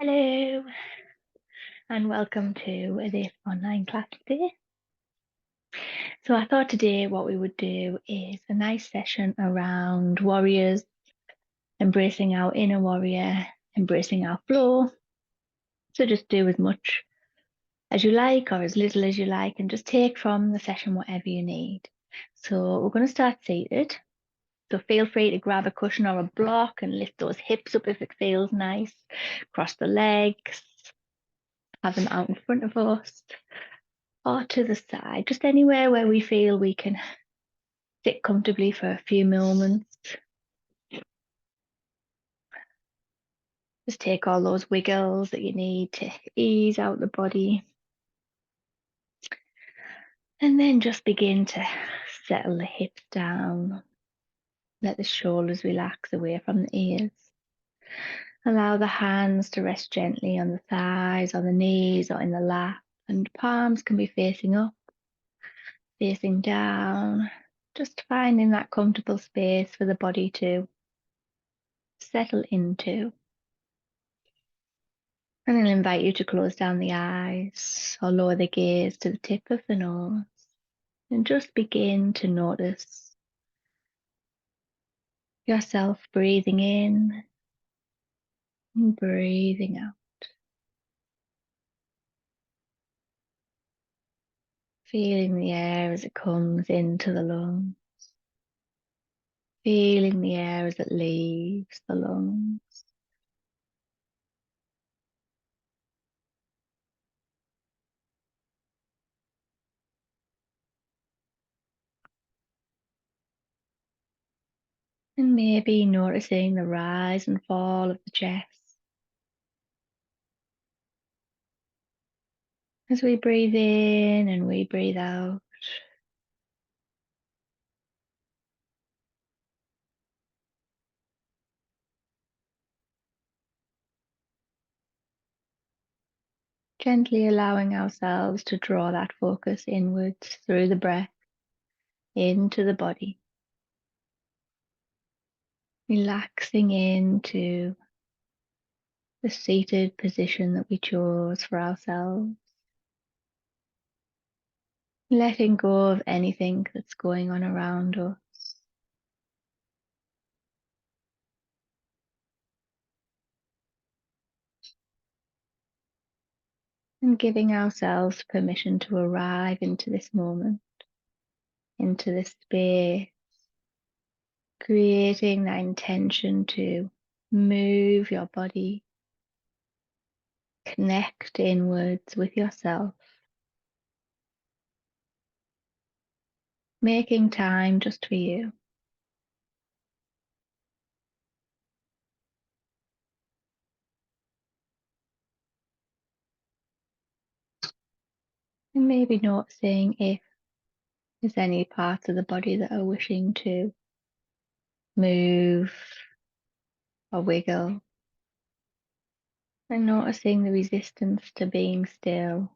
Hello, and welcome to this online class today. So I thought today what we would do is a nice session around warriors, embracing our inner warrior, embracing our flow. So just do as much as you like or as little as you like, and just take from the session whatever you need. So we're going to start seated. So feel free to grab a cushion or a block and lift those hips up if it feels nice. Cross the legs, have them out in front of us, or to the side, just anywhere where we feel we can sit comfortably for a few moments. Just take all those wiggles that you need to ease out the body. And then just begin to settle the hips down. Let the shoulders relax away from the ears. Allow the hands to rest gently on the thighs, on the knees, or in the lap. And palms can be facing up, facing down. Just finding that comfortable space for the body to settle into. And I'll invite you to close down the eyes or lower the gaze to the tip of the nose and just begin to notice yourself breathing in and breathing out. Feeling the air as it comes into the lungs. Feeling the air as it leaves the lungs. And maybe noticing the rise and fall of the chest. As we breathe in and we breathe out. Gently allowing ourselves to draw that focus inwards through the breath into the body. Relaxing into the seated position that we chose for ourselves. Letting go of anything that's going on around us. And giving ourselves permission to arrive into this moment, into this space, creating that intention to move your body, connect inwards with yourself, making time just for you. And maybe noticing if there's any parts of the body that are wishing to move or wiggle, and noticing the resistance to being still.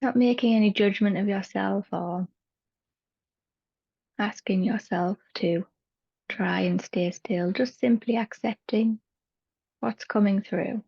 Not making any judgment of yourself or asking yourself to try and stay still, just simply accepting what's coming through.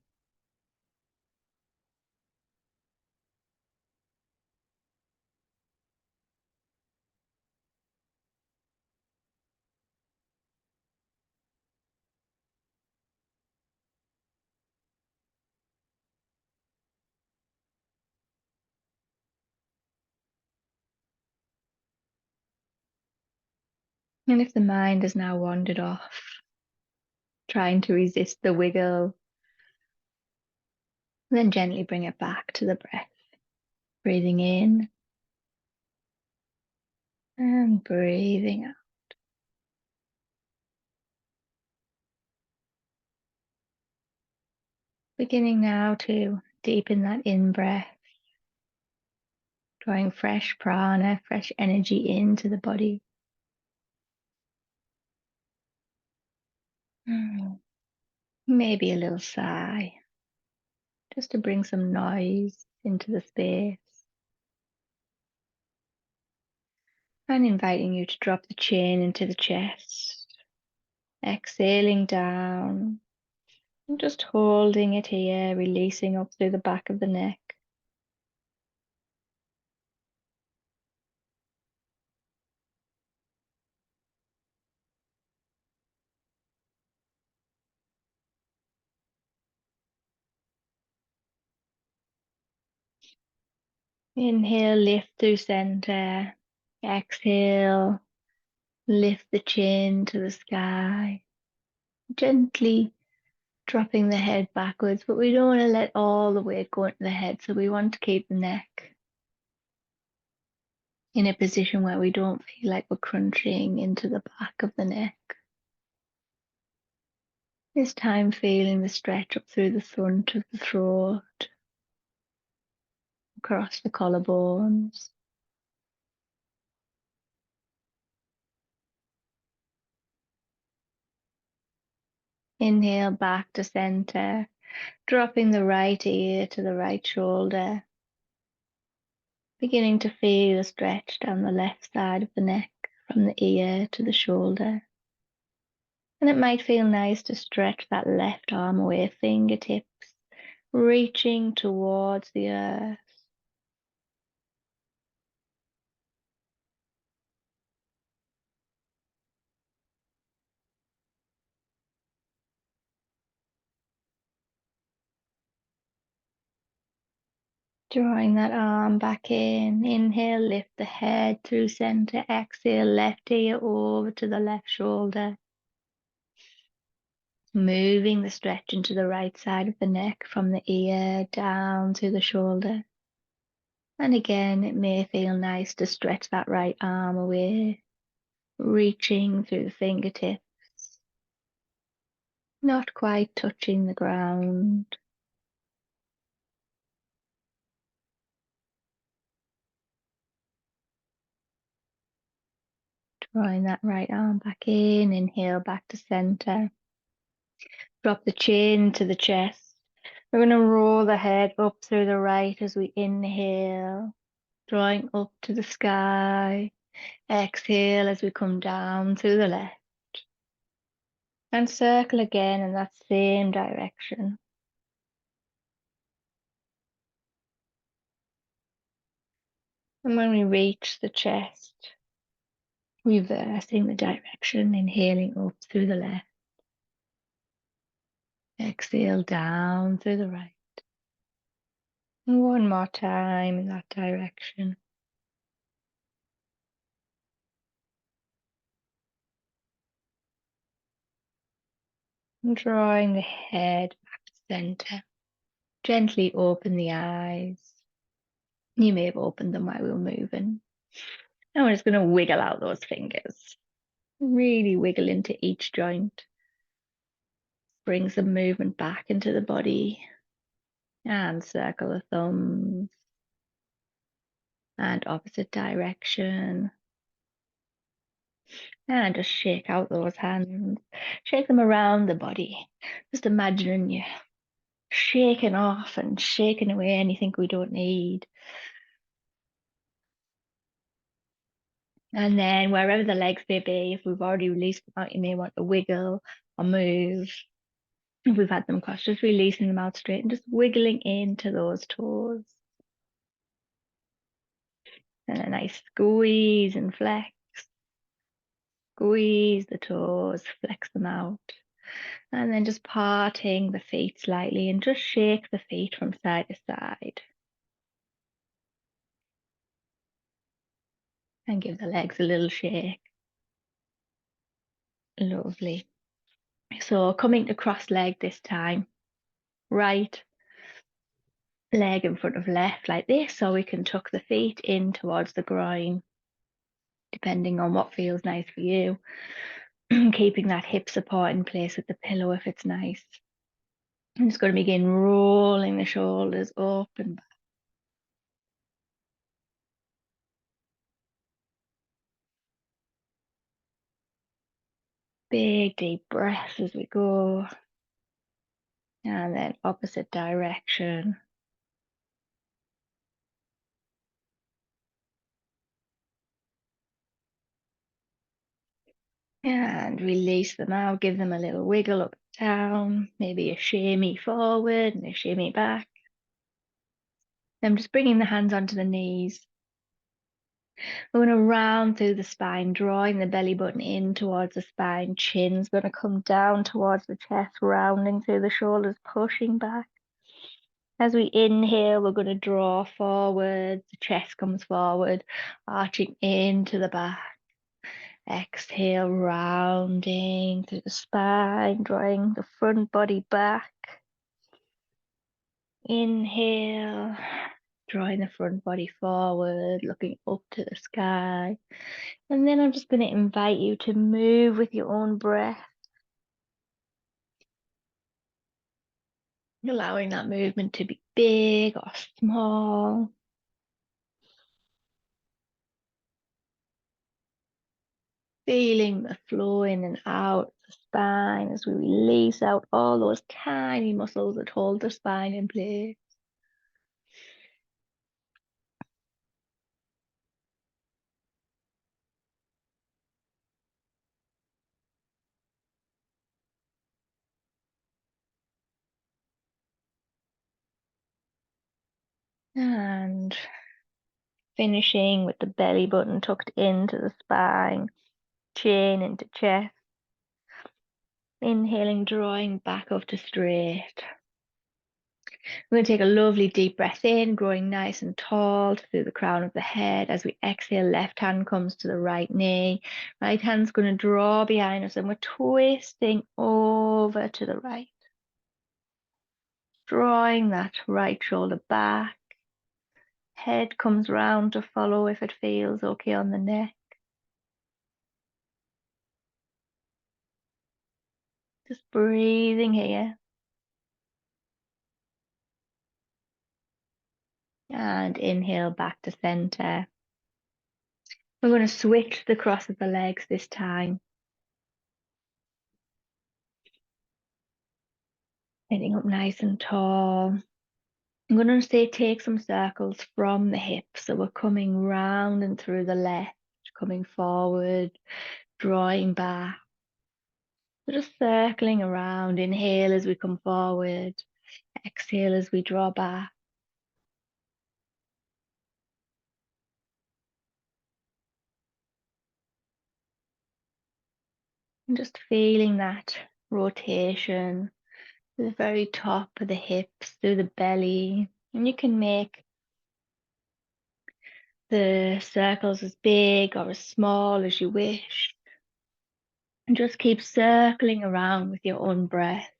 And if the mind has now wandered off, trying to resist the wiggle, then gently bring it back to the breath. Breathing in and breathing out. Beginning now to deepen that in breath, drawing fresh prana, fresh energy into the body. Maybe a little sigh, just to bring some noise into the space. And inviting you to drop the chin into the chest, exhaling down, And just holding it here, releasing up through the back of the neck. Inhale, lift through center. Exhale, lift the chin to the sky. Gently dropping the head backwards, but we don't want to let all the weight go into the head, so we want to keep the neck in a position where we don't feel like we're crunching into the back of the neck. This time feeling the stretch up through the front of the throat, across the collarbones. Inhale back to center, dropping the right ear to the right shoulder, beginning to feel a stretch down the left side of the neck from the ear to the shoulder. And it might feel nice to stretch that left arm away, fingertips reaching towards the earth. Drawing that arm back in. Inhale, lift the head through center. Exhale, left ear over to the left shoulder. Moving the stretch into the right side of the neck from the ear down to the shoulder. And again, it may feel nice to stretch that right arm away, reaching through the fingertips, not quite touching the ground. Drawing that right arm back in, inhale back to center. Drop the chin to the chest. We're going to roll the head up through the right as we inhale, drawing up to the sky. Exhale as we come down through the left. And circle again in that same direction. And when we reach the chest, reversing the direction, inhaling up through the left. Exhale down through the right. And one more time in that direction. And drawing the head back to center. Gently open the eyes. You may have opened them while we were moving. And we're just going to wiggle out those fingers. Really wiggle into each joint. Bring some movement back into the body. And circle the thumbs. And opposite direction. And just shake out those hands. Shake them around the body. Just imagining you shaking off and shaking away anything we don't need. And then wherever the legs may be, if we've already released them out, you may want to wiggle or move. If we've had them crossed, just releasing them out straight and just wiggling into those toes. And a nice squeeze and flex. Squeeze the toes, flex them out. And then just parting the feet slightly and just shake the feet from side to side. And give the legs a little shake. Lovely. So coming to cross leg this time. Right leg in front of left like this, so we can tuck the feet in towards the groin, depending on what feels nice for you. Keeping that hip support in place with the pillow if it's nice. I'm just going to begin rolling the shoulders up and back. Big deep breaths as we go. And then opposite direction. And release them out, give them a little wiggle up down, maybe a shimmy forward and a shimmy back. Then just bringing the hands onto the knees. We're going to round through the spine, drawing the belly button in towards the spine. Chin's going to come down towards the chest, rounding through the shoulders, pushing back. As we inhale, we're going to draw forward. The chest comes forward, arching into the back. Exhale, rounding through the spine, drawing the front body back. Inhale, drawing the front body forward, looking up to the sky. And then I'm just going to invite you to move with your own breath, allowing that movement to be big or small. Feeling the flow in and out of the spine as we release out all those tiny muscles that hold the spine in place. And finishing with the belly button tucked into the spine, chin into chest. Inhaling, drawing back up to straight. We're going to take a lovely deep breath in, growing nice and tall through the crown of the head. As we exhale, left hand comes to the right knee. Right hand's going to draw behind us and we're twisting over to the right. Drawing that right shoulder back. Head comes round to follow if it feels okay on the neck. Just breathing here. And inhale back to center. We're going to switch the cross of the legs this time. Sitting up nice and tall. I'm going to say take some circles from the hips. So we're coming round and through the left, coming forward, drawing back. We're just circling around. Inhale as we come forward. Exhale as we draw back. And just feeling that rotation to the very top of the hips, through the belly. And you can make the circles as big or as small as you wish. And just keep circling around with your own breath.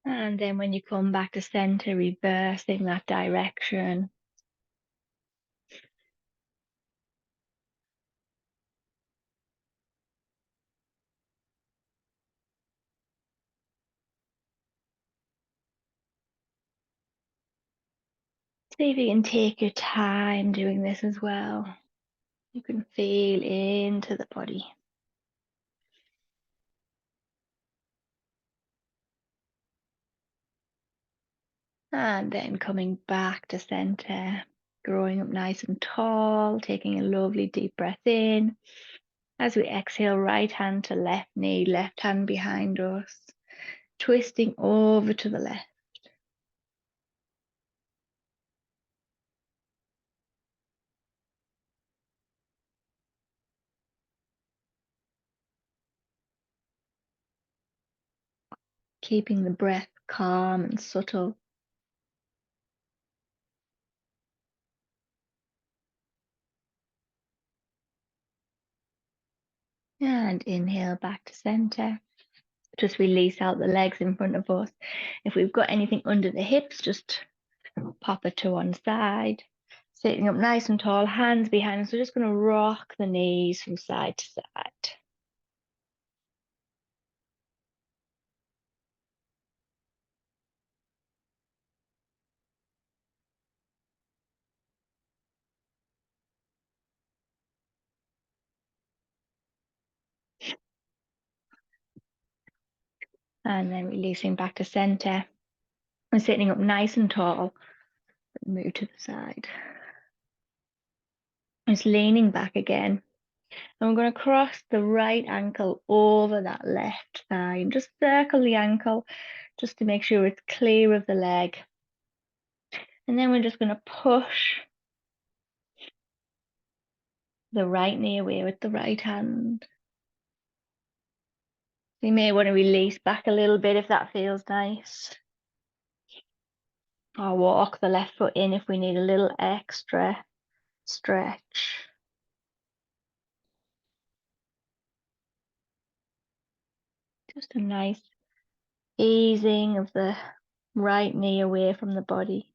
And then when you come back to center, reversing that direction. See if you can take your time doing this as well. You can feel into the body. And then coming back to center, growing up nice and tall, taking a lovely deep breath in. As we exhale, right hand to left knee, left hand behind us, twisting over to the left. Keeping the breath calm and subtle. And inhale back to center. Just release out the legs in front of us. If we've got anything under the hips, just pop it to one side. Sitting up nice and tall, hands behind us. We're just going to rock the knees from side to side. And then releasing back to center. And sitting up nice and tall. Move to the side. Just leaning back again. And we're going to cross the right ankle over that left thigh and just circle the ankle just to make sure it's clear of the leg. And then we're just going to push the right knee away with the right hand. You may want to release back a little bit if that feels nice. Or walk the left foot in if we need a little extra stretch. Just a nice easing of the right knee away from the body.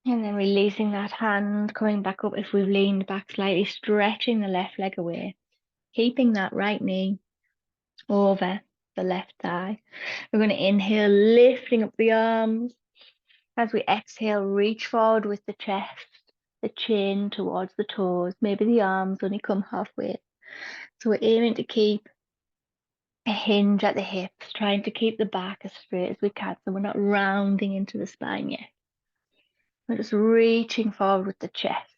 And then releasing that hand, coming back up if we've leaned back slightly, stretching the left leg away, keeping that right knee over the left thigh. We're going to inhale, lifting up the arms. As we exhale, reach forward with the chest, the chin towards the toes. Maybe the arms only come halfway. So we're aiming to keep a hinge at the hips, trying to keep the back as straight as we can so we're not rounding into the spine yet. We're just reaching forward with the chest.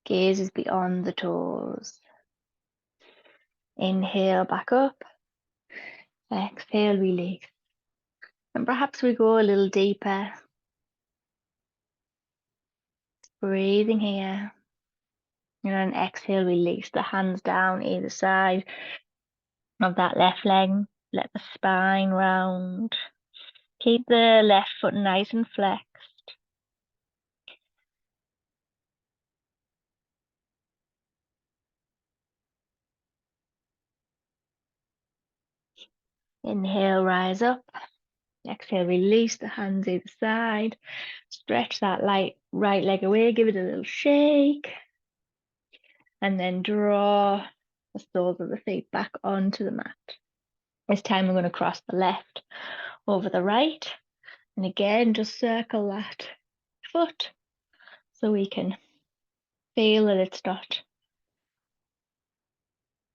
Gaze is beyond the toes. Inhale, back up. Exhale, release. And perhaps we go a little deeper. Breathing here. And on exhale, release the hands down either side of that left leg. Let the spine round. Keep the left foot nice and flexed. Inhale, rise up. Exhale, release the hands either side. Stretch that right leg away, give it a little shake. And then draw the soles of the feet back onto the mat. This time we're going to cross the left over the right. And again, just circle that foot so we can feel that it's not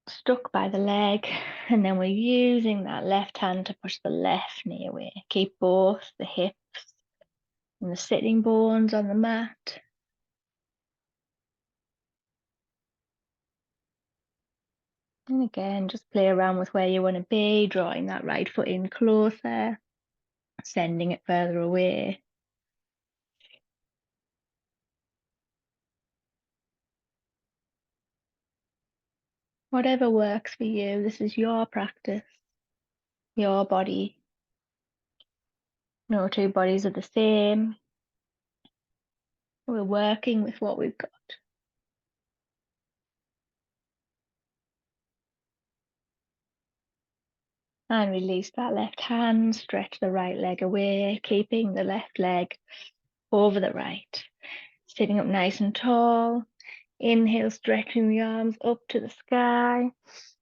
stuck by the leg. And then we're using that left hand to push the left knee away. Keep both the hips and the sitting bones on the mat. And again, just play around with where you want to be, drawing that right foot in closer, sending it further away. Whatever works for you, this is your practice, your body. No two bodies are the same. We're working with what we've got. And release that left hand, stretch the right leg away, keeping the left leg over the right. Sitting up nice and tall. Inhale, stretching the arms up to the sky.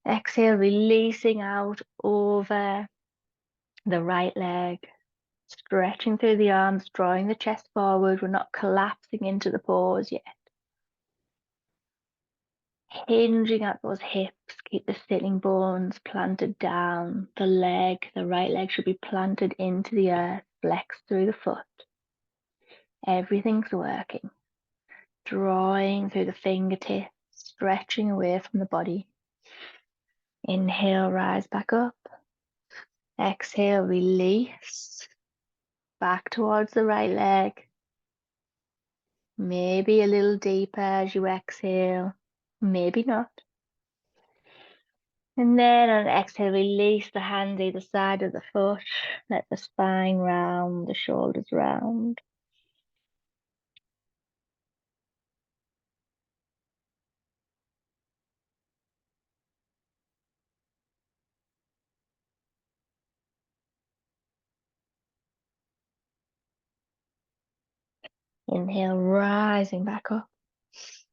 Exhale, releasing out over the right leg. Stretching through the arms, drawing the chest forward. We're not collapsing into the pose yet. Hinging at those hips, keep the sitting bones planted down. The right leg should be planted into the earth, flex through the foot. Everything's working. Drawing through the fingertips, stretching away from the body. Inhale, rise back up. Exhale, release. Back towards the right leg. Maybe a little deeper as you exhale. Maybe not. And then on exhale, release the hands either side of the foot. Let the spine round, the shoulders round. Inhale, rising back up.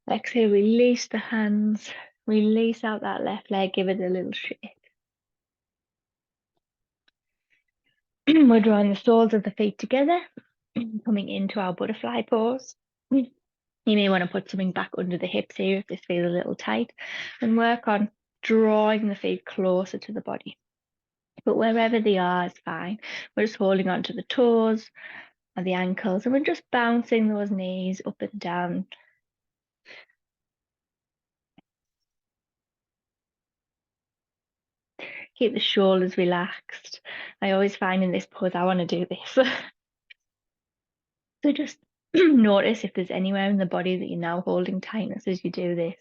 Exhale, release the hands. Release out that left leg, give it a little shake. We're drawing the soles of the feet together, coming into our butterfly pose. You may want to put something back under the hips here if this feels a little tight, and work on drawing the feet closer to the body. but wherever they are is fine. We're just holding on to the toes and the ankles, and we're just bouncing those knees up and down. Keep the shoulders relaxed. I always find in this pose I want to do this. So just notice if there's anywhere in the body that you're now holding tightness as you do this.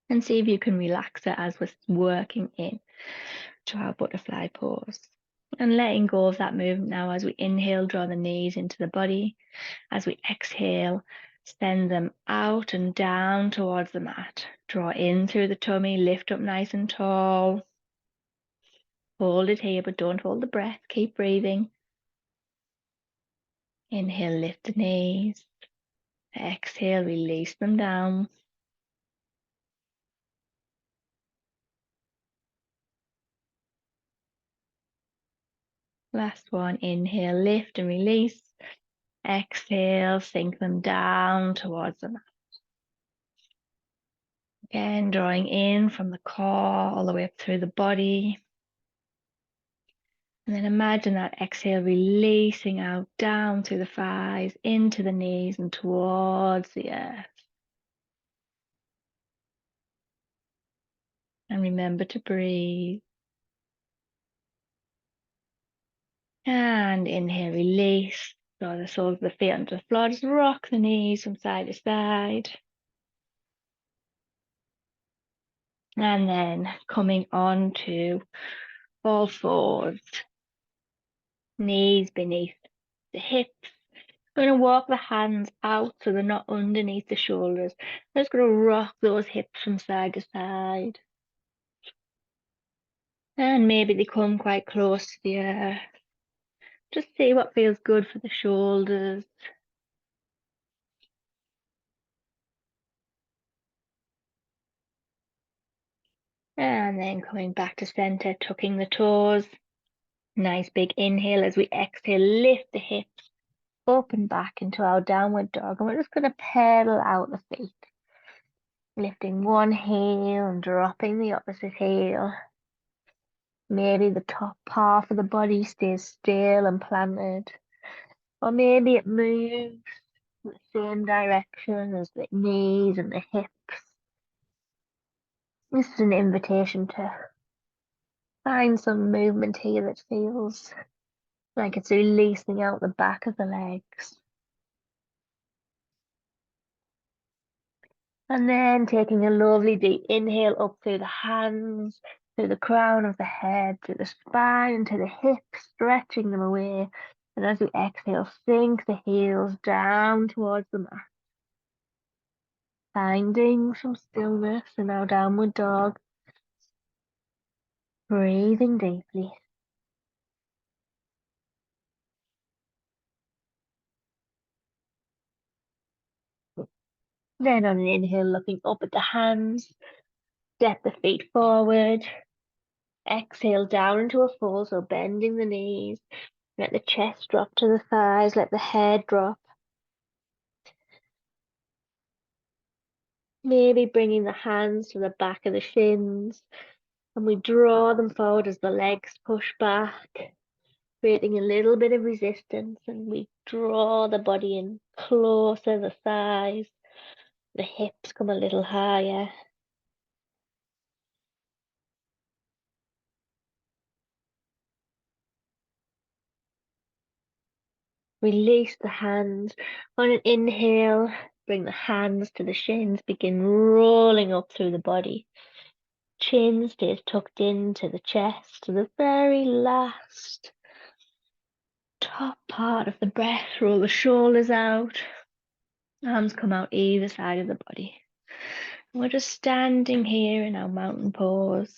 And see if you can relax it as we're working in to our butterfly pose. And letting go of that movement now as we inhale, draw the knees into the body. As we exhale, send them out and down towards the mat. Draw in through the tummy, lift up nice and tall. Hold it here, but don't hold the breath. Keep breathing. Inhale, lift the knees. Exhale, release them down. Last one, inhale, lift and release. Exhale, sink them down towards the mat. Again, drawing in from the core all the way up through the body. And then imagine that exhale releasing out down through the thighs, into the knees and towards the earth. And remember to breathe. And inhale, release. Draw the soles of the feet onto the floor. Just rock the knees from side to side. And then coming on to all fours. Knees beneath the hips. We're going to walk the hands out so they're not underneath the shoulders. I'm just going to rock those hips from side to side. And maybe they come quite close to the earth. Just see what feels good for the shoulders. And then coming back to center, tucking the toes. Nice big inhale as we exhale, lift the hips up and back into our downward dog. And we're just going to pedal out the feet. Lifting one heel and dropping the opposite heel. Maybe the top half of the body stays still and planted. Or maybe it moves in the same direction as the knees and the hips. This is an invitation to find some movement here that feels like it's releasing out the back of the legs. And then taking a lovely deep inhale up through the hands, through the crown of the head, through the spine, to the hips, stretching them away. And as we exhale, sink the heels down towards the mat. Finding some stillness in our downward dog. Breathing deeply. Then on an inhale, looking up at the hands, step the feet forward. Exhale down into a fold, so bending the knees. Let the chest drop to the thighs, let the head drop. Maybe bringing the hands to the back of the shins, and we draw them forward as the legs push back, creating a little bit of resistance, and we draw the body in closer, the thighs, the hips come a little higher. Release the hands. On an inhale, bring the hands to the shins, begin rolling up through the body. Chin stays tucked into the chest to the very last top part of the breath. Roll the shoulders out. Arms come out either side of the body. We're just standing here in our mountain pose.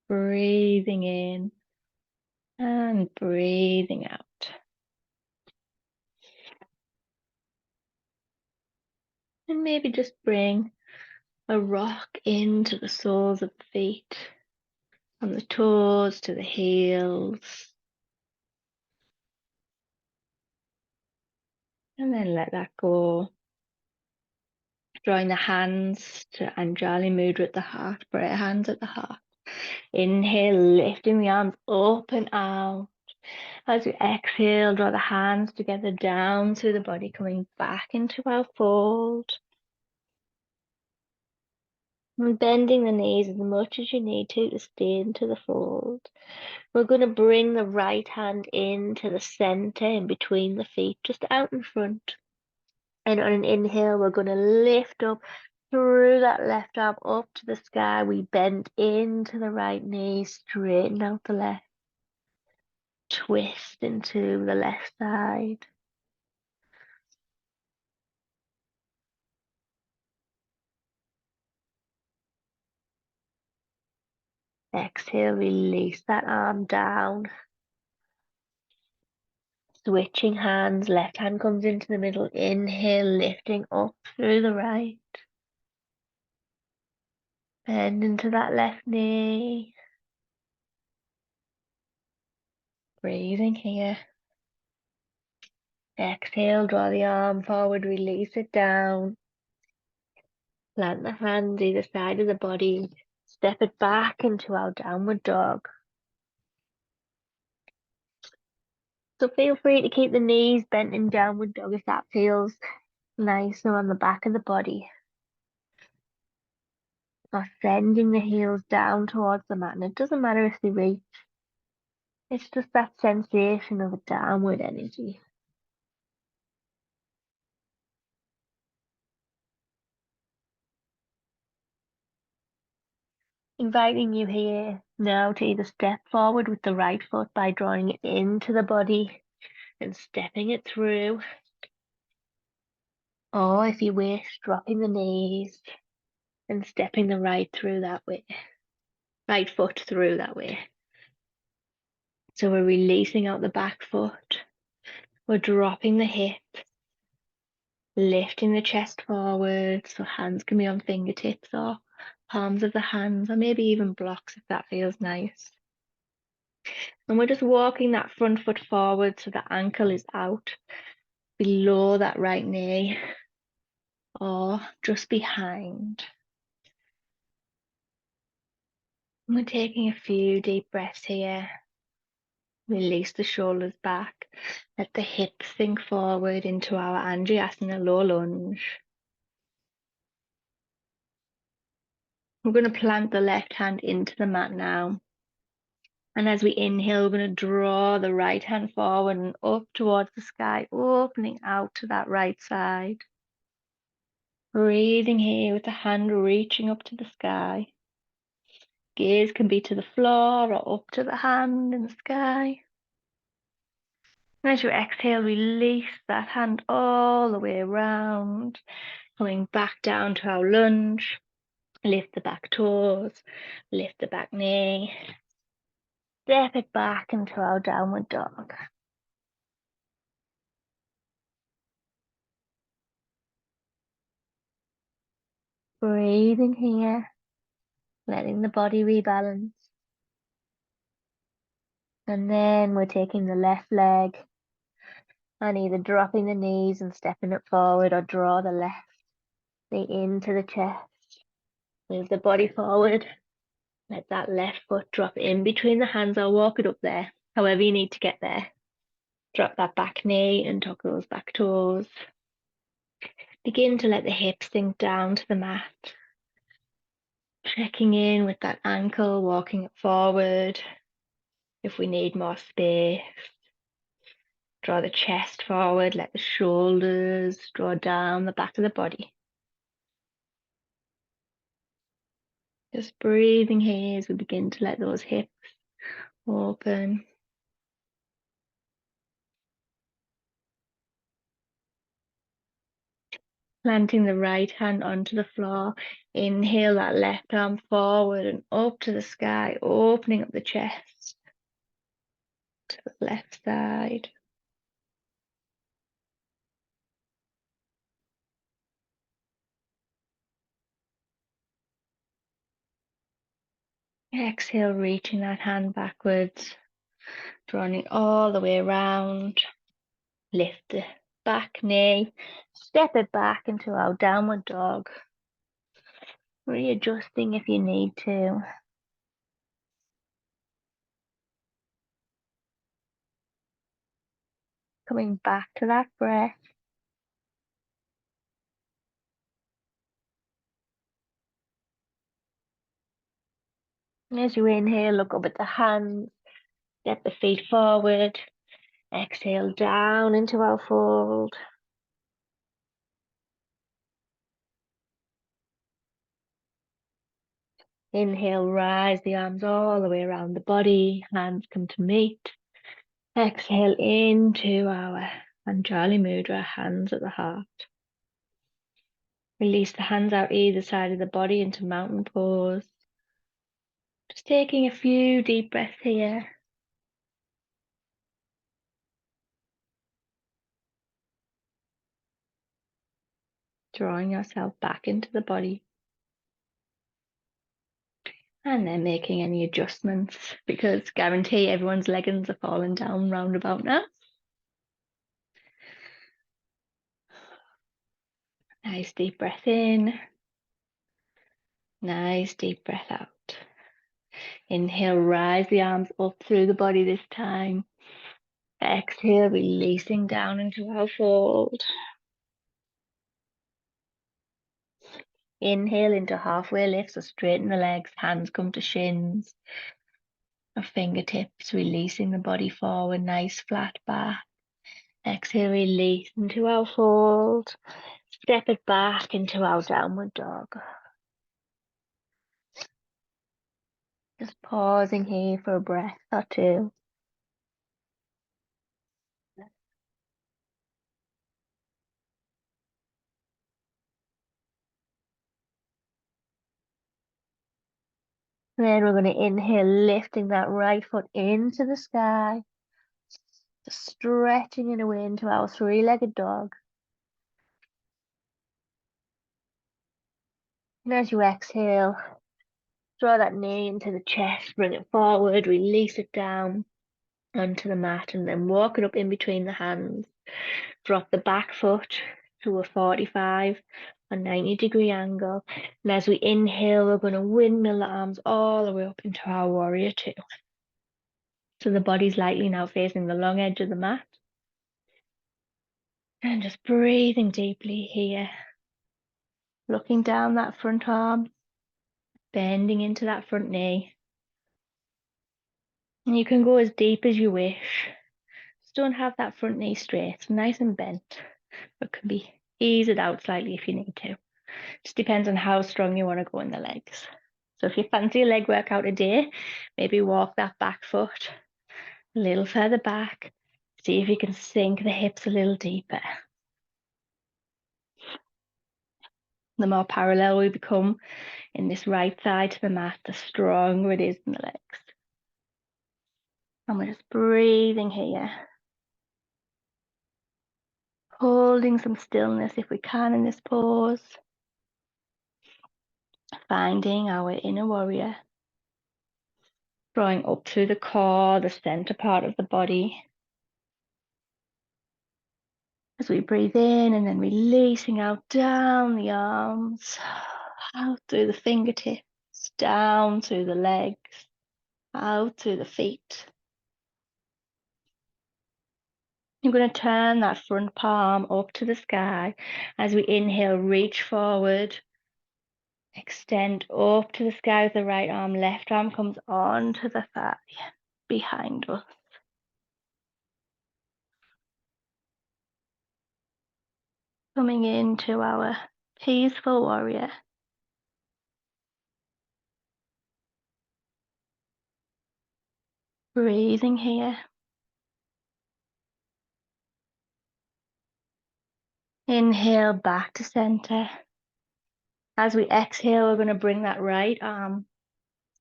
Breathing in and breathing out. And maybe just bring a rock into the soles of the feet, from the toes to the heels. And then let that go. Drawing the hands to Anjali Mudra at the heart, prayer hands at the heart. Inhale, lifting the arms up and out. As we exhale, draw the hands together down through the body, coming back into our fold. And bending the knees as much as you need to stay into the fold. We're going to bring the right hand into the center in between the feet, just out in front. And on an inhale, we're going to lift up through that left arm up to the sky. We bend into the right knee, straighten out the left. Twist into the left side. Exhale, release that arm down. Switching hands, left hand comes into the middle. Inhale, lifting up through the right. Bend into that left knee. Breathing here. Exhale, draw the arm forward, release it down. Plant the hands either side of the body. Step it back into our downward dog. So feel free to keep the knees bent in downward dog if that feels nicer on the back of the body. Or sending the heels down towards the mat. And it doesn't matter if they reach. It's just that sensation of a downward energy. Inviting you here now to either step forward with the right foot by drawing it into the body and stepping it through. Or if you wish, dropping the knees and stepping the right through that way. Right foot through that way. So we're releasing out the back foot. We're dropping the hip. Lifting the chest forward, so hands can be on fingertips or palms of the hands, or maybe even blocks if that feels nice. And we're just walking that front foot forward so the ankle is out below that right knee or just behind. And we're taking a few deep breaths here. Release the shoulders back. Let the hips sink forward into our Anjayasana low lunge. We're going to plant the left hand into the mat now. And as we inhale, we're going to draw the right hand forward and up towards the sky, opening out to that right side. Breathing here with the hand reaching up to the sky. Gaze can be to the floor or up to the hand in the sky. And as you exhale, release that hand all the way around, coming back down to our lunge. Lift the back toes, lift the back knee. Step it back into our downward dog. Breathing here, letting the body rebalance. And then we're taking the left leg and either dropping the knees and stepping it forward or draw the left knee into the chest. Move the body forward. Let that left foot drop in between the hands or walk it up there, however you need to get there. Drop that back knee and tuck those back toes. Begin to let the hips sink down to the mat. Checking in with that ankle, walking it forward. If we need more space, draw the chest forward, let the shoulders draw down the back of the body. Just breathing here as we begin to let those hips open. Planting the right hand onto the floor. Inhale that left arm forward and up to the sky, opening up the chest to the left side. Exhale, reaching that hand backwards, drawing it all the way around. Lift the back knee, step it back into our downward dog, readjusting if you need to. Coming back to that breath. And as you inhale, look up at the hands, step the feet forward, exhale down into our fold. Inhale, rise the arms all the way around the body, hands come to meet. Exhale into our Anjali Mudra, hands at the heart. Release the hands out either side of the body into mountain pose. Just taking a few deep breaths here. Drawing yourself back into the body. And then making any adjustments, because guarantee everyone's leggings are falling down round about now. Nice deep breath in. Nice deep breath out. Inhale, rise the arms up through the body this time. Exhale, releasing down into our fold. Inhale into halfway lift, so straighten the legs, hands come to shins. Our fingertips releasing the body forward, nice flat back. Exhale, release into our fold. Step it back into our downward dog. Just pausing here for a breath or two. Then we're going to inhale, lifting that right foot into the sky. Just stretching it away into our three-legged dog. And as you exhale, draw that knee into the chest, bring it forward, release it down onto the mat, and then walk it up in between the hands. Drop the back foot to a 45 or 90-degree angle. And as we inhale, we're going to windmill the arms all the way up into our warrior two. So the body's lightly now facing the long edge of the mat. And just breathing deeply here. Looking down that front arm, bending into that front knee. And you can go as deep as you wish. Just don't have that front knee straight, so nice and bent, but can be eased out slightly if you need to. Just depends on how strong you want to go in the legs. So if you fancy a leg workout today, maybe walk that back foot a little further back. See if you can sink the hips a little deeper. The more parallel we become in this right side to the mat, the stronger it is in the legs. And we're just breathing here. Holding some stillness if we can in this pose. Finding our inner warrior. Drawing up through the core, the center part of the body. As we breathe in and then releasing out down the arms, out through the fingertips, down through the legs, out through the feet. You're going to turn that front palm up to the sky. As we inhale, reach forward, extend up to the sky with the right arm, left arm comes onto the thigh behind us. Coming into our peaceful warrior. Breathing here. Inhale back to center. As we exhale, we're going to bring that right arm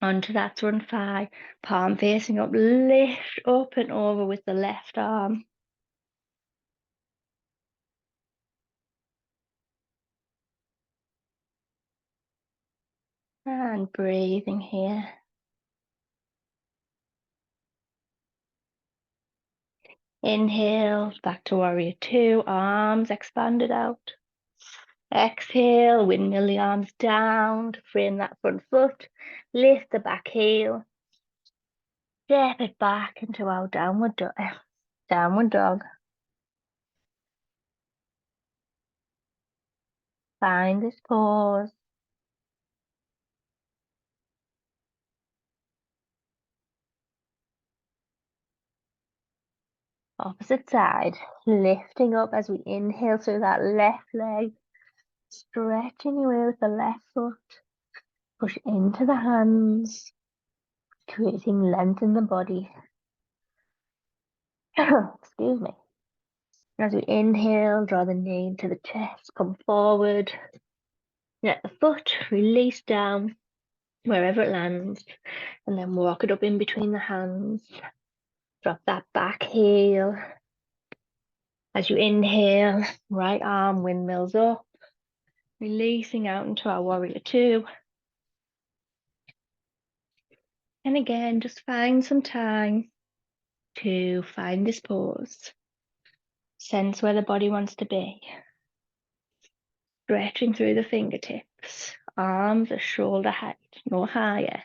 onto that front thigh, palm facing up, lift up and over with the left arm. And breathing here. Inhale, back to warrior two, arms expanded out. Exhale, windmill the arms down to frame that front foot. Lift the back heel. Step it back into our downward dog. Find this pause. Opposite side, lifting up as we inhale through that left leg, stretching away with the left foot. Push into the hands, creating length in the body. Excuse me. As we inhale, draw the knee into the chest, come forward. Let the foot release down wherever it lands, and then walk it up in between the hands. Drop that back heel. As you inhale, right arm windmills up, releasing out into our warrior two. And again, just find some time to find this pause. Sense where the body wants to be. Stretching through the fingertips. Arms are shoulder height, no higher.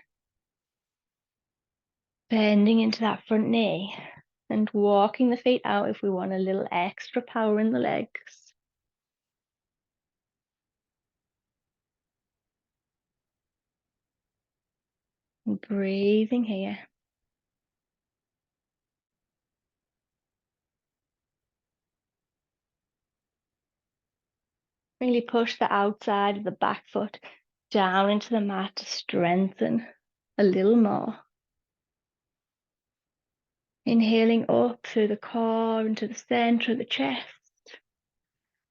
Bending into that front knee and walking the feet out if we want a little extra power in the legs. And breathing here. Really push the outside of the back foot down into the mat to strengthen a little more. Inhaling up through the core into the center of the chest.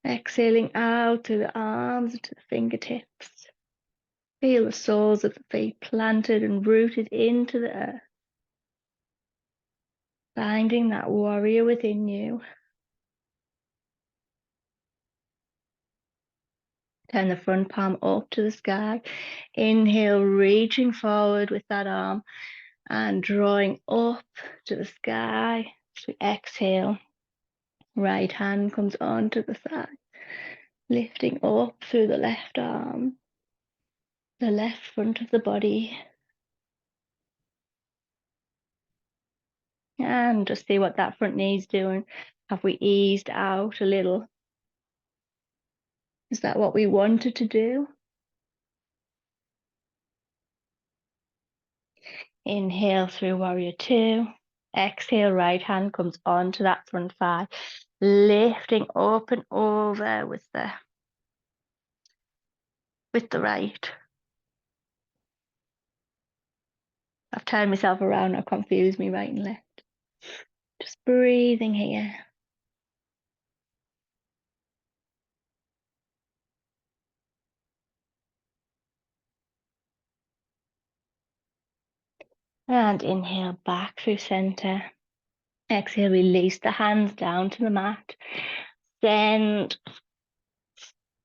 Exhaling out through the arms into the fingertips. Feel the soles of the feet planted and rooted into the earth. Finding that warrior within you. Turn the front palm up to the sky. Inhale, reaching forward with that arm and drawing up to the sky. As we exhale, right hand comes onto the thigh, lifting up through the left arm, the left front of the body. And just see what that front knee's doing. Have we eased out a little? Is that what we wanted to do? Inhale through warrior two. Exhale, right hand comes onto that front thigh, lifting up and over with the right. I've turned myself around, I've confused me right and left. Just breathing here. And inhale back through center. Exhale, release the hands down to the mat. Send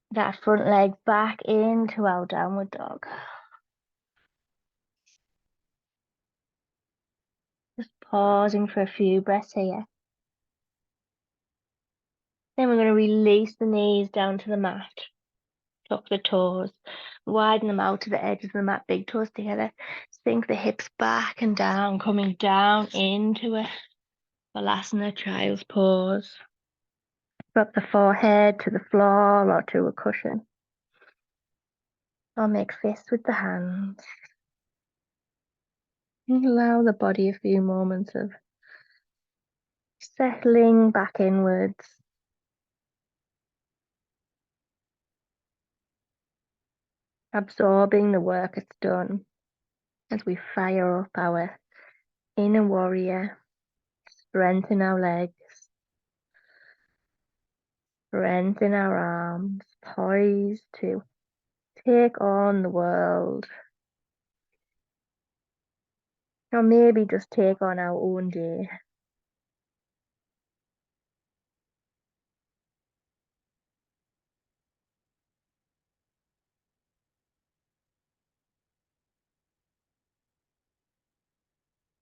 that front leg back into our downward dog. Just pausing for a few breaths here. Then we're going to release the knees down to the mat. Tuck the toes. Widen them out to the edges of the mat, big toes together. Sink the hips back and down, coming down into a Balasana, child's pose. Drop the forehead to the floor or to a cushion. Or make fists with the hands. And allow the body a few moments of settling back inwards. Absorbing the work it's done as we fire up our inner warrior. Strengthen our legs. Strengthen our arms. Poised to take on the world. Or maybe just take on our own day.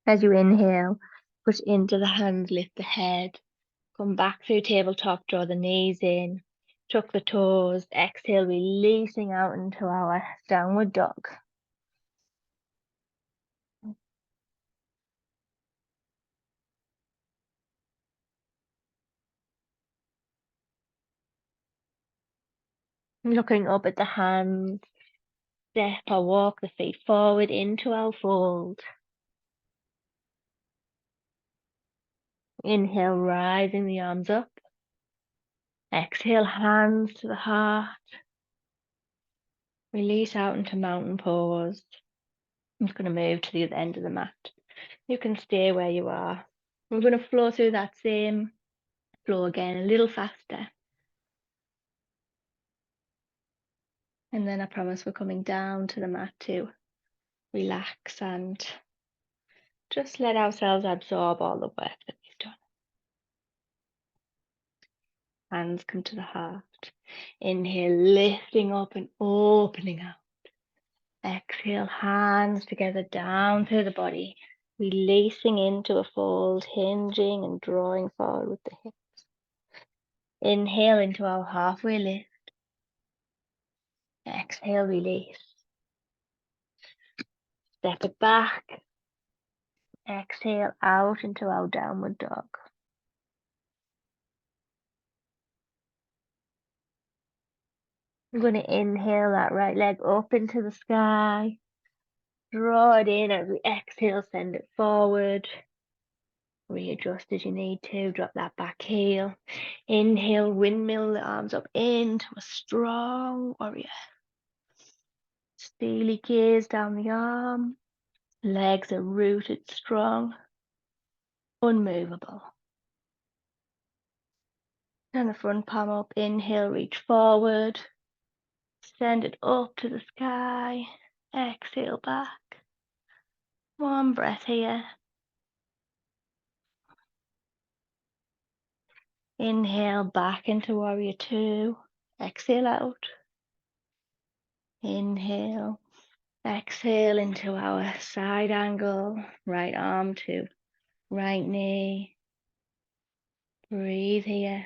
As you inhale, push into the hands, lift the head. Come back through tabletop, draw the knees in, tuck the toes, exhale, releasing out into our downward dog. Looking up at the hands, step or walk the feet forward into our fold. Inhale, rising the arms up. Exhale, hands to the heart. Release out into mountain pose. I'm just going to move to the other end of the mat. You can stay where you are. We're going to flow through that same flow again, a little faster. And then I promise we're coming down to the mat to relax and just let ourselves absorb all the work that we've done. Hands come to the heart. Inhale, lifting up and opening out. Exhale, hands together down through the body, releasing into a fold, hinging and drawing forward with the hips. Inhale into our halfway lift. Exhale, release. Step it back. Exhale out into our downward dog. I'm going to inhale that right leg up into the sky. Draw it in as we exhale, send it forward. Readjust as you need to, drop that back heel. Inhale, windmill the arms up into a strong warrior. Steely gaze down the arm. Legs are rooted strong, unmovable. Turn the front palm up, inhale, reach forward. Send it up to the sky. Exhale back. One breath here. Inhale back into warrior two. Exhale out. Inhale. Exhale into our side angle. Right arm to right knee. Breathe here.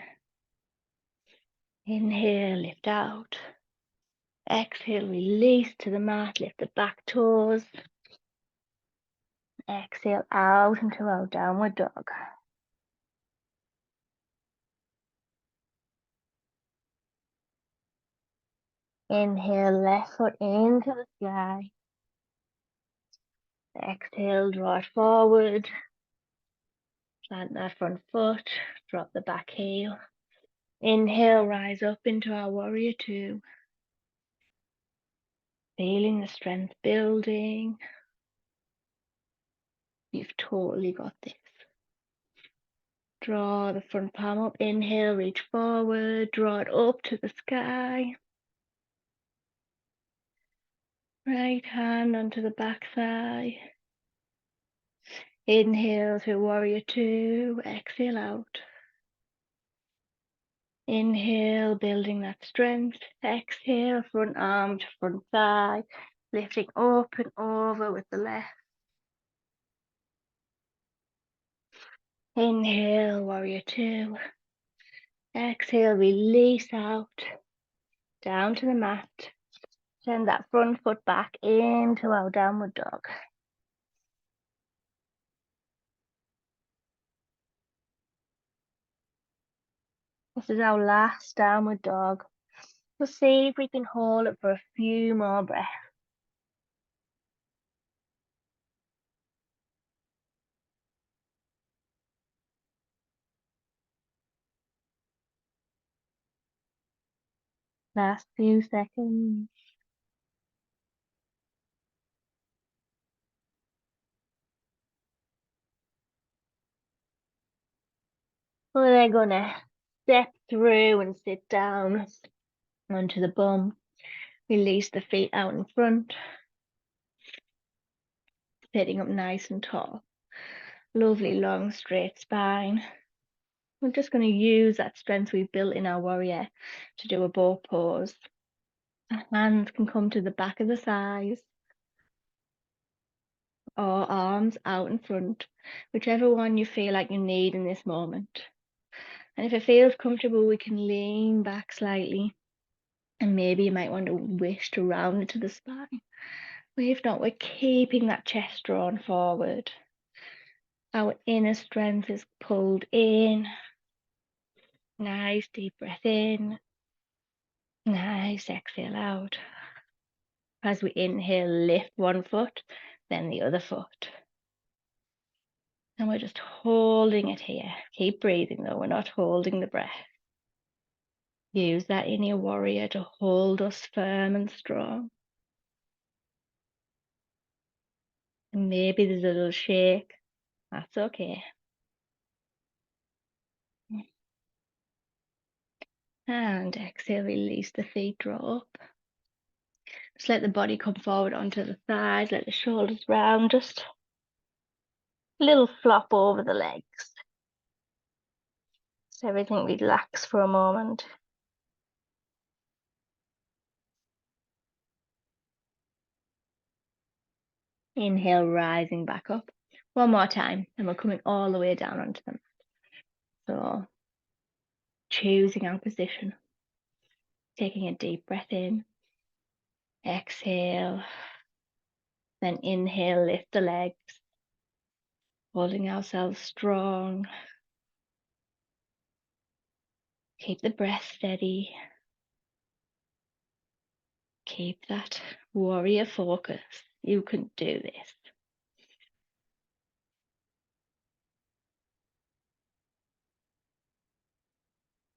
Inhale, lift out. Exhale, release to the mat. Lift the back toes. Exhale out into our downward dog. Inhale, left foot into the sky. Exhale, draw it forward. Plant that front foot. Drop the back heel. Inhale, rise up into our warrior two. Feeling the strength building. You've totally got this. Draw the front palm up. Inhale, reach forward. Draw it up to the sky. Right hand onto the back thigh. Inhale to warrior two. Exhale out. Inhale, building that strength. Exhale, front arm to front thigh. Lifting up and over with the left. Inhale, warrior two. Exhale, release out. Down to the mat. Send that front foot back into our downward dog. This is our last downward dog. We'll see if we can hold it for a few more breaths. Last few seconds. We're then gonna step through and sit down onto the bum. Release the feet out in front. Sitting up nice and tall. Lovely long straight spine. We're just going to use that strength we've built in our warrior to do a bow pose. Our hands can come to the back of the thighs or arms out in front, whichever one you feel like you need in this moment. And if it feels comfortable, we can lean back slightly. And maybe you might want to wish to round into the spine. But if not, we're keeping that chest drawn forward. Our inner strength is pulled in. Nice deep breath in. Nice exhale out. As we inhale, lift one foot, then the other foot. And we're just holding it here. Keep breathing though, we're not holding the breath. Use that inner warrior to hold us firm and strong. And maybe there's a little shake. That's okay. And exhale, release the feet, draw up. Just let the body come forward onto the thighs, let the shoulders round, just a little flop over the legs. So everything relax for a moment. Inhale, rising back up. One more time, and we're coming all the way down onto them. So, choosing our position. Taking a deep breath in. Exhale. Then inhale, lift the legs. Holding ourselves strong. Keep the breath steady. Keep that warrior focus. You can do this.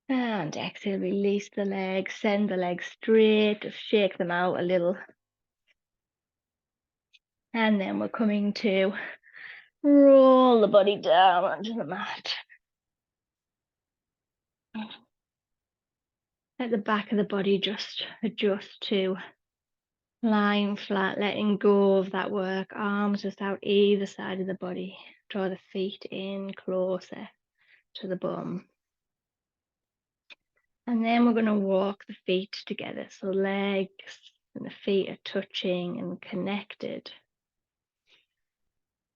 And exhale, release the legs, send the legs straight, just shake them out a little. And then we're coming to roll the body down onto the mat. Let the back of the body just adjust to lying flat, letting go of that work. Arms just out either side of the body. Draw the feet in closer to the bum. And then we're going to walk the feet together. So legs and the feet are touching and connected.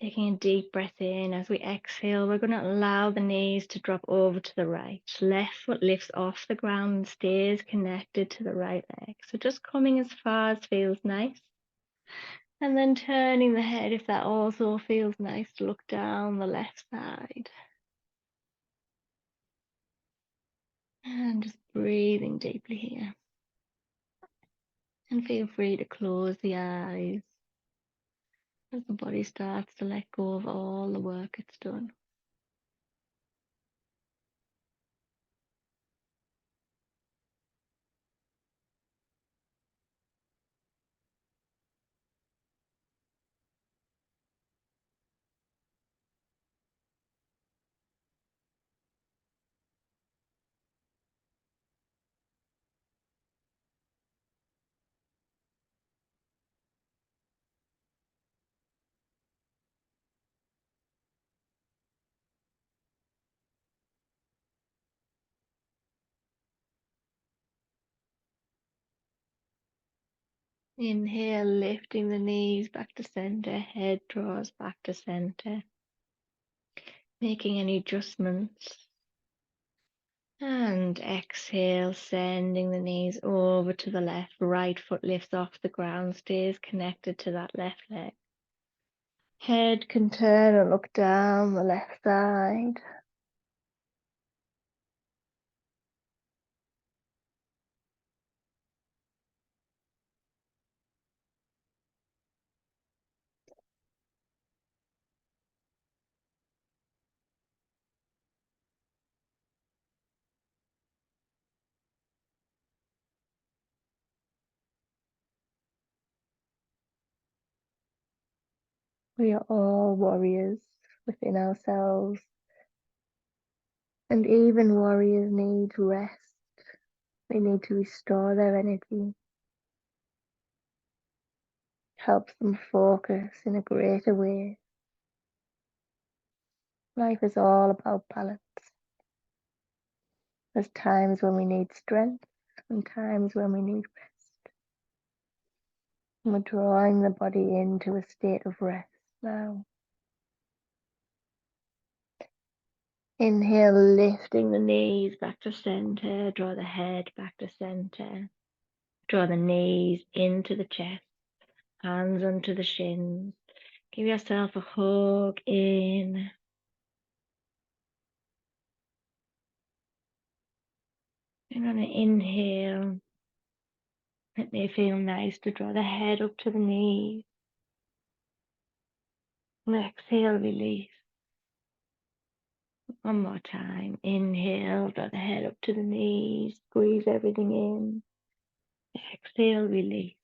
Taking a deep breath in. As we exhale, we're going to allow the knees to drop over to the right. Left foot lifts off the ground and stays connected to the right leg. So just coming as far as feels nice. And then turning the head if that also feels nice to look down the left side. And just breathing deeply here. And feel free to close the eyes as the body starts to let go of all the work it's done. Inhale, lifting the knees back to center, head draws back to center. Making any adjustments. And exhale, sending the knees over to the left. Right foot lifts off the ground, stays connected to that left leg. Head can turn and look down the left side. We are all warriors within ourselves. And even warriors need rest. They need to restore their energy. Helps them focus in a greater way. Life is all about balance. There's times when we need strength and times when we need rest. And we're drawing the body into a state of rest now. Inhale, lifting the knees back to center, draw the head back to center. Draw the knees into the chest, hands onto the shins. Give yourself a hug in. And on an inhale, it may feel nice to draw the head up to the knees. And exhale, release. One more time. Inhale, draw the head up to the knees, squeeze everything in. Exhale, release.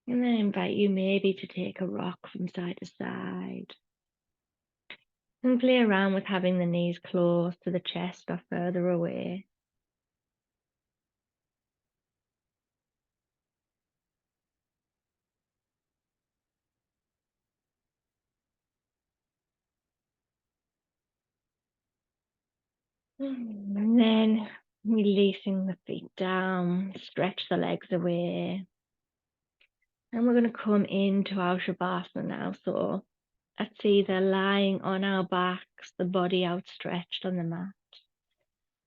And then invite you maybe to take a rock from side to side. And play around with having the knees close to the chest or further away. And then releasing the feet down, stretch the legs away. And we're going to come into our Shavasana now. So that's either lying on our backs, the body outstretched on the mat,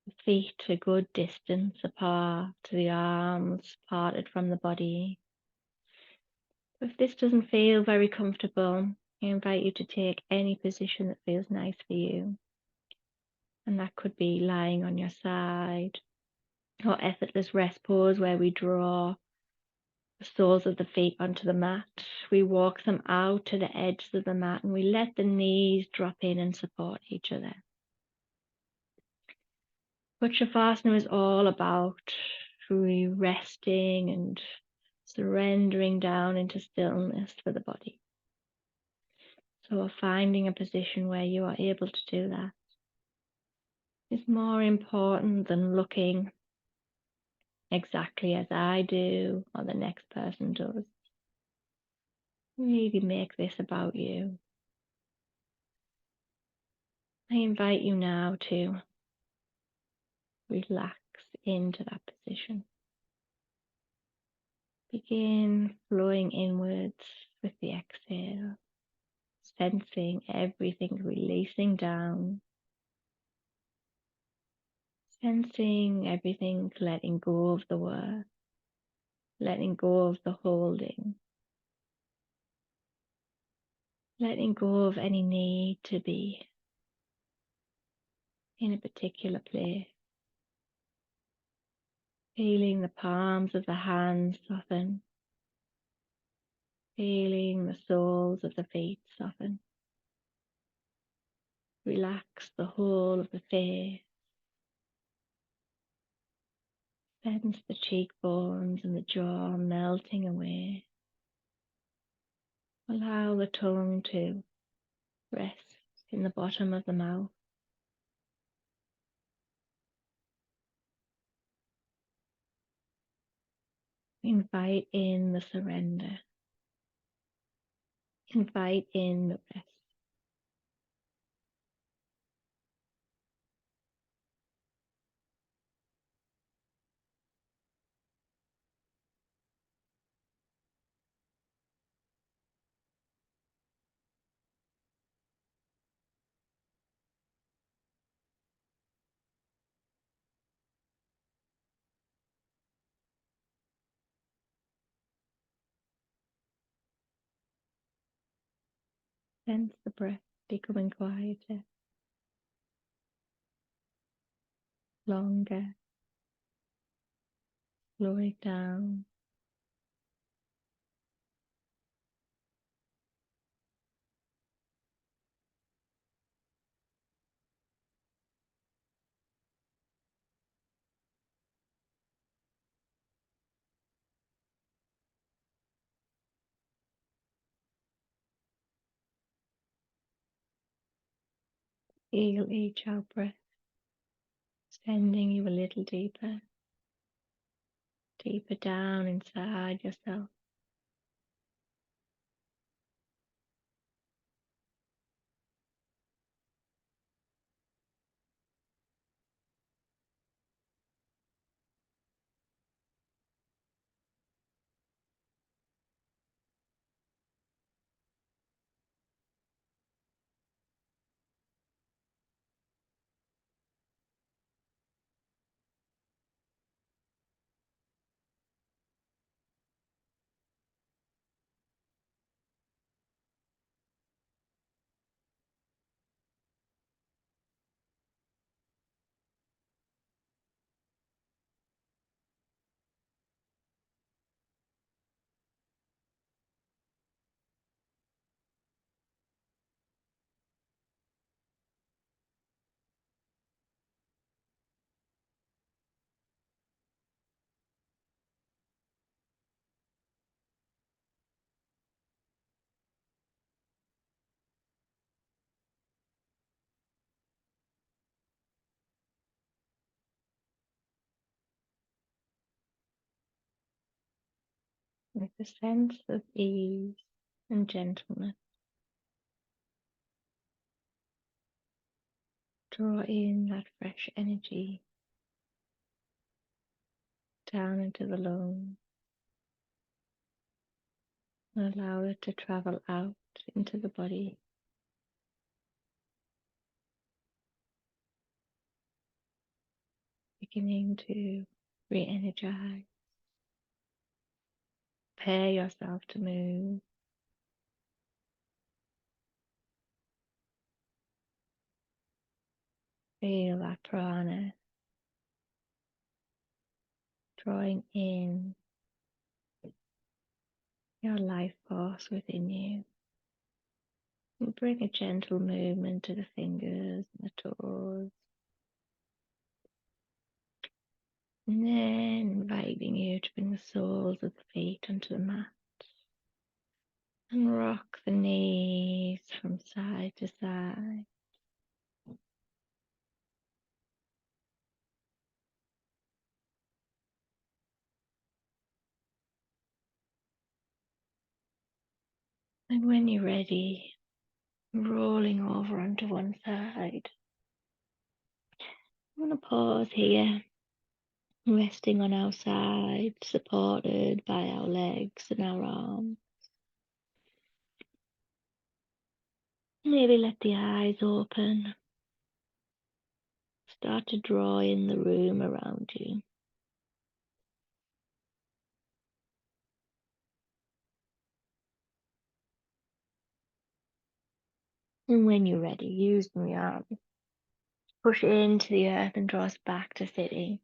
the feet a good distance apart, the arms parted from the body. If this doesn't feel very comfortable, I invite you to take any position that feels nice for you. And that could be lying on your side, or effortless rest pose where we draw the soles of the feet onto the mat. We walk them out to the edges of the mat and we let the knees drop in and support each other. But Shavasana is all about truly resting and surrendering down into stillness for the body. So finding a position where you are able to do that is more important than looking exactly as I do or the next person does. Really make this about you. I invite you now to relax into that position. Begin flowing inwards with the exhale, sensing everything releasing down, sensing everything letting go of the work, letting go of the holding, letting go of any need to be in a particular place. Feeling the palms of the hands soften, feeling the soles of the feet soften. Relax the whole of the face. Sense the cheekbones and the jaw melting away. Allow the tongue to rest in the bottom of the mouth. Invite in the surrender. Invite in the rest. Sense the breath becoming quieter, longer, slowing down. Feel each out breath sending you a little deeper, deeper down inside yourself. with a sense of ease and gentleness. Draw in that fresh energy down into the lungs and allow it to travel out into the body, beginning to re-energize. Prepare yourself to move. Feel that prana drawing in your life force within you. And bring a gentle movement to the fingers and the toes. And then inviting you to bring the soles of the feet onto the mat. And rock the knees from side to side. And when you're ready, rolling over onto one side. I'm going to pause here, resting on our side, supported by our legs and our arms. Maybe let the eyes open. Start to draw in the room around you. And when you're ready, use the arms. Push into the earth and draw us back to sitting.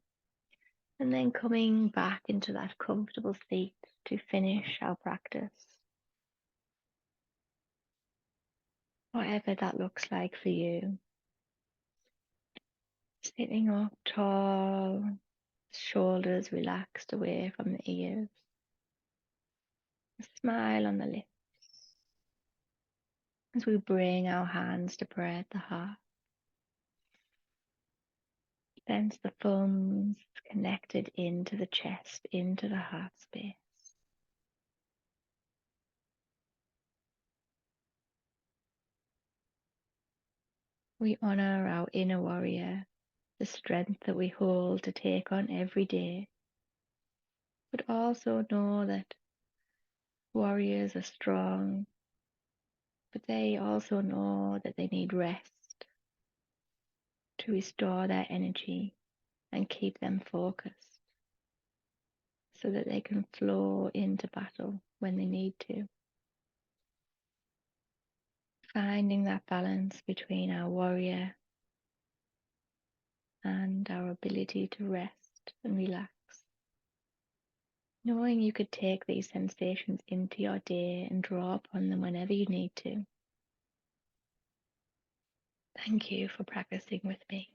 And then coming back into that comfortable seat to finish our practice. Whatever that looks like for you. Sitting up tall, shoulders relaxed away from the ears. A smile on the lips as we bring our hands to pray at the heart. Sense the thumbs connected into the chest, into the heart space. We honor our inner warrior, the strength that we hold to take on every day, but also know that warriors are strong, but they also know that they need rest to restore their energy and keep them focused so that they can flow into battle when they need to. Finding that balance between our warrior and our ability to rest and relax. Knowing you could take these sensations into your day and draw upon them whenever you need to. Thank you for practicing with me.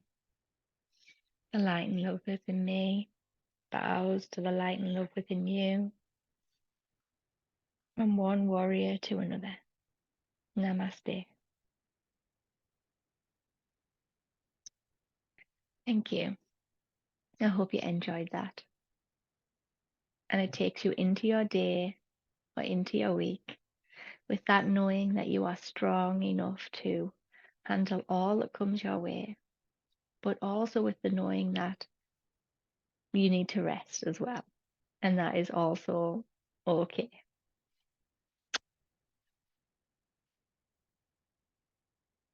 The light and love within me bows to the light and love within you, from one warrior to another. Namaste. Thank you. I hope you enjoyed that. And it takes you into your day or into your week with that knowing that you are strong enough to handle all that comes your way, but also with the knowing that you need to rest as well. And that is also okay.